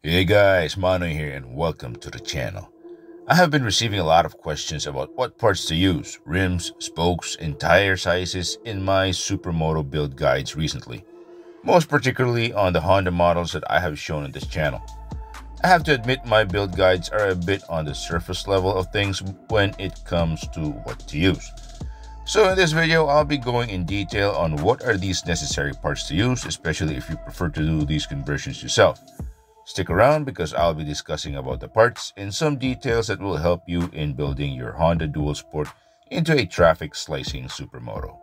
Hey guys, Mano here and welcome to the channel. I have been receiving a lot of questions about what parts to use, rims, spokes, and tire sizes in my supermoto build guides recently, most particularly on the Honda models that I have shown on this channel. I have to admit my build guides are a bit on the surface level of things when it comes to what to use. So in this video, I'll be going in detail on what are these necessary parts to use, especially if you prefer to do these conversions yourself. Stick around because I'll be discussing about the parts and some details that will help you in building your Honda Dual Sport into a traffic slicing supermoto.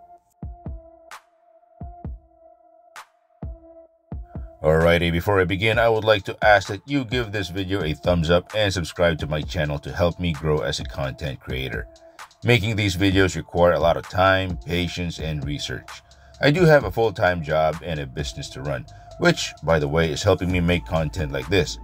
Alrighty, before I begin, I would like to ask that you give this video a thumbs up and subscribe to my channel to help me grow as a content creator. Making these videos require a lot of time, patience, and research. I do have a full-time job and a business to run, which, by the way, is helping me make content like this.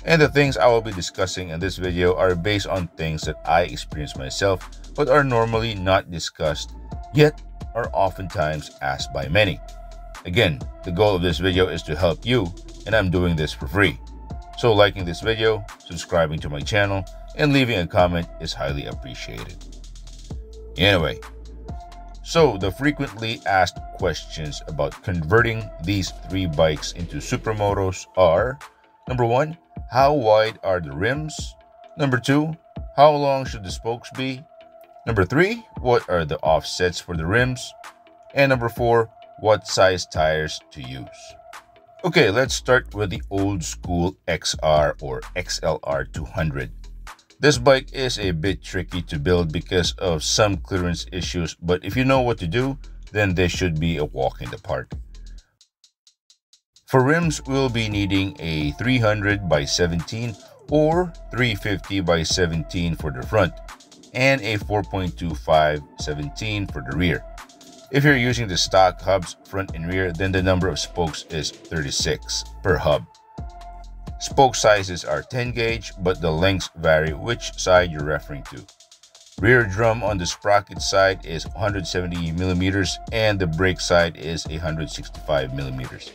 And the things I will be discussing in this video are based on things that I experienced myself, but are normally not discussed, yet are oftentimes asked by many. Again, the goal of this video is to help you, and I'm doing this for free. So liking this video, subscribing to my channel, and leaving a comment is highly appreciated. Anyway, so the frequently asked questions about converting these three bikes into supermotos are: number 1, how wide are the rims? Number 2, how long should the spokes be? Number 3, what are the offsets for the rims? And number 4, what size tires to use? Okay, let's start with the old school XR or XLR200. This bike is a bit tricky to build because of some clearance issues, but if you know what to do, then this should be a walk in the park. For rims, we'll be needing a 300 by 17 or 350 by 17 for the front, and a 4.25 17 for the rear. If you're using the stock hubs front and rear, then the number of spokes is 36 per hub. Spoke sizes are 10 gauge, but the lengths vary which side you're referring to. Rear drum on the sprocket side is 170 millimeters and the brake side is 165 millimeters.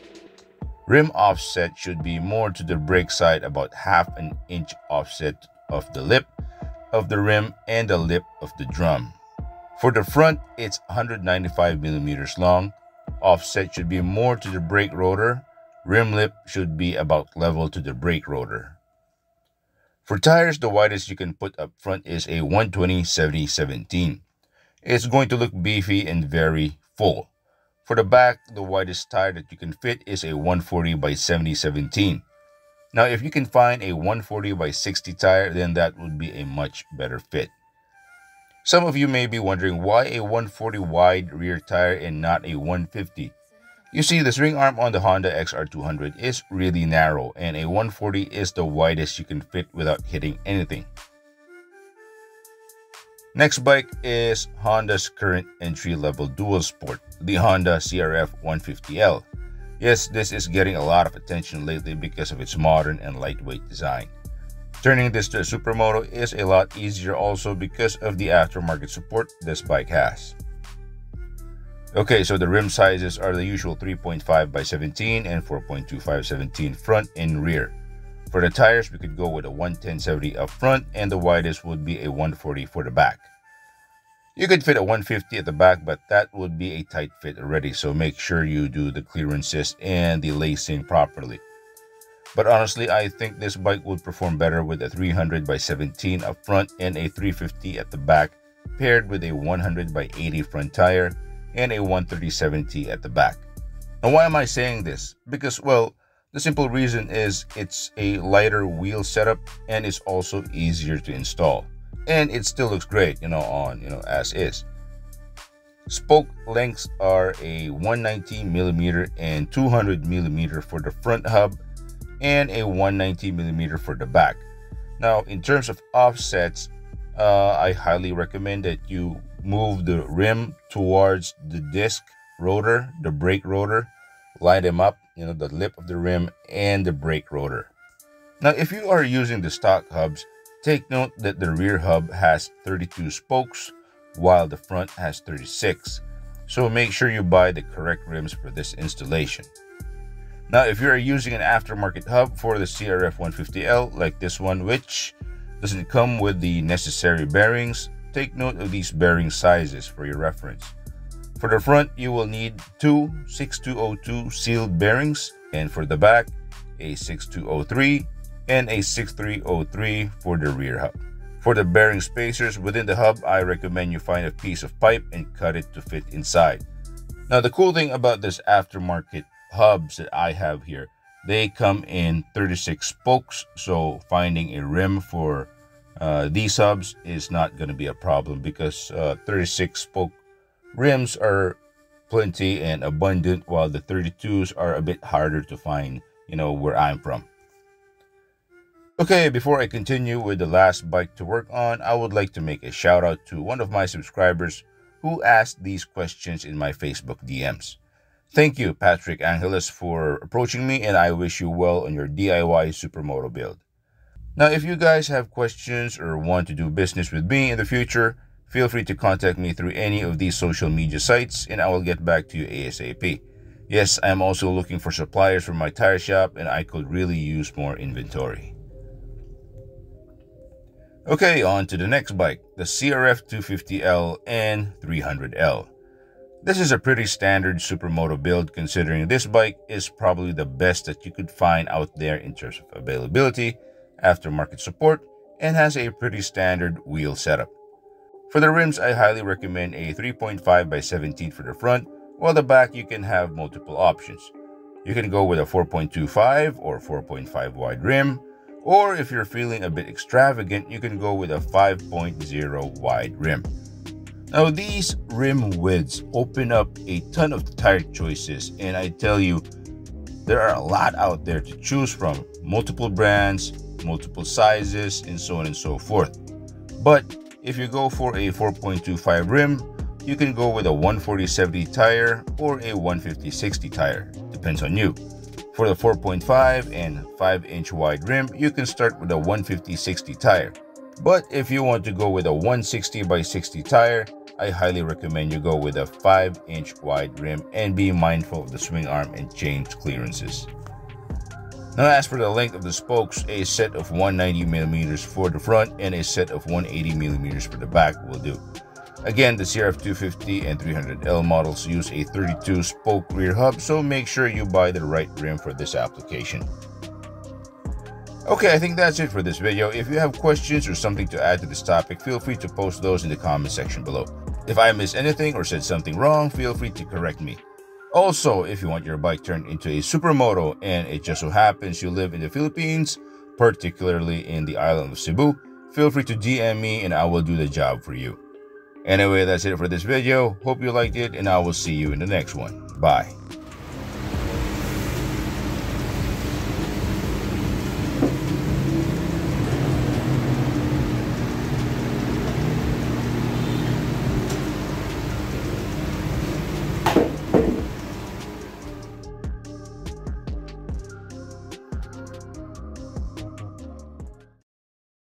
Rim offset should be more to the brake side, about half an inch offset of the lip of the rim and the lip of the drum. For the front, it's 195 millimeters long. Offset should be more to the brake rotor. Rim lip should be about level to the brake rotor. For tires, the widest you can put up front is a 120/70/17. It's going to look beefy and very full. For the back, the widest tire that you can fit is a 140 by 70/17. Now, if you can find a 140 by 60 tire, then that would be a much better fit. Some of you may be wondering why a 140 wide rear tire and not a 150. You see, the swing arm on the Honda XR200 is really narrow, and a 140 is the widest you can fit without hitting anything. Next bike is Honda's current entry-level dual sport, the Honda CRF150L. Yes, this is getting a lot of attention lately because of its modern and lightweight design. Turning this to a supermoto is a lot easier also because of the aftermarket support this bike has. Okay, so the rim sizes are the usual 3.5 by 17 and 4.25 17 front and rear. For the tires, we could go with a 110/70 up front, and the widest would be a 140 for the back. You could fit a 150 at the back, but that would be a tight fit already, so make sure you do the clearances and the lacing properly. But honestly, I think this bike would perform better with a 300 by 17 up front and a 350 at the back, paired with a 100 by 80 front tire and a 130/70 at the back. Now, why am I saying this? Because, well, the simple reason is it's a lighter wheel setup and it's also easier to install. And it still looks great, as is. Spoke lengths are a 190 millimeter and 200 millimeter for the front hub and a 190 millimeter for the back. Now, in terms of offsets, I highly recommend that you move the rim towards the disc rotor, the brake rotor, line them up, the lip of the rim and the brake rotor. Now, if you are using the stock hubs, take note that the rear hub has 32 spokes while the front has 36. So make sure you buy the correct rims for this installation. Now, if you're using an aftermarket hub for the CRF150L like this one, which doesn't come with the necessary bearings, take note of these bearing sizes for your reference. For the front, you will need two 6202 sealed bearings, and for the back, a 6203 and a 6303 for the rear hub. For the bearing spacers within the hub, I recommend you find a piece of pipe and cut it to fit inside. Now, the cool thing about this aftermarket hubs that I have here, they come in 36 spokes, so finding a rim for these hubs is not going to be a problem because 36 spoke rims are plenty and abundant, while the 32s are a bit harder to find, where I'm from. Okay, before I continue with the last bike to work on, I would like to make a shout out to one of my subscribers who asked these questions in my Facebook DMs. Thank you, Patrick Angeles, for approaching me, and I wish you well on your DIY supermoto build. Now, if you guys have questions or want to do business with me in the future, feel free to contact me through any of these social media sites and I will get back to you ASAP. Yes, I am also looking for suppliers for my tire shop and I could really use more inventory. Okay, on to the next bike, the CRF250L and 300L. This is a pretty standard supermoto build considering this bike is probably the best that you could find out there in terms of availability, aftermarket support, and has a pretty standard wheel setup. For the rims, I highly recommend a 3.5 by 17 for the front, while the back you can have multiple options. You can go with a 4.25 or 4.5 wide rim, or if you're feeling a bit extravagant, you can go with a 5.0 wide rim. Now, these rim widths open up a ton of tire choices, and I tell you, there are a lot out there to choose from, multiple brands, multiple sizes, and so on and so forth. But if you go for a 4.25 rim, you can go with a 140/70 tire or a 150/60 tire, depends on you. For the 4.5 and 5-inch wide rim, you can start with a 150/60 tire. But if you want to go with a 160/60 tire, I highly recommend you go with a 5-inch wide rim and be mindful of the swing arm and change clearances. Now, as for the length of the spokes, a set of 190mm for the front and a set of 180mm for the back will do. Again, the CRF250 and 300L models use a 32-spoke rear hub, so make sure you buy the right rim for this application. Okay, I think that's it for this video. If you have questions or something to add to this topic, feel free to post those in the comment section below. If I missed anything or said something wrong, feel free to correct me. Also, if you want your bike turned into a supermoto and it just so happens you live in the Philippines, particularly in the island of Cebu, feel free to DM me and I will do the job for you. Anyway, that's it for this video. Hope you liked it and I will see you in the next one. Bye.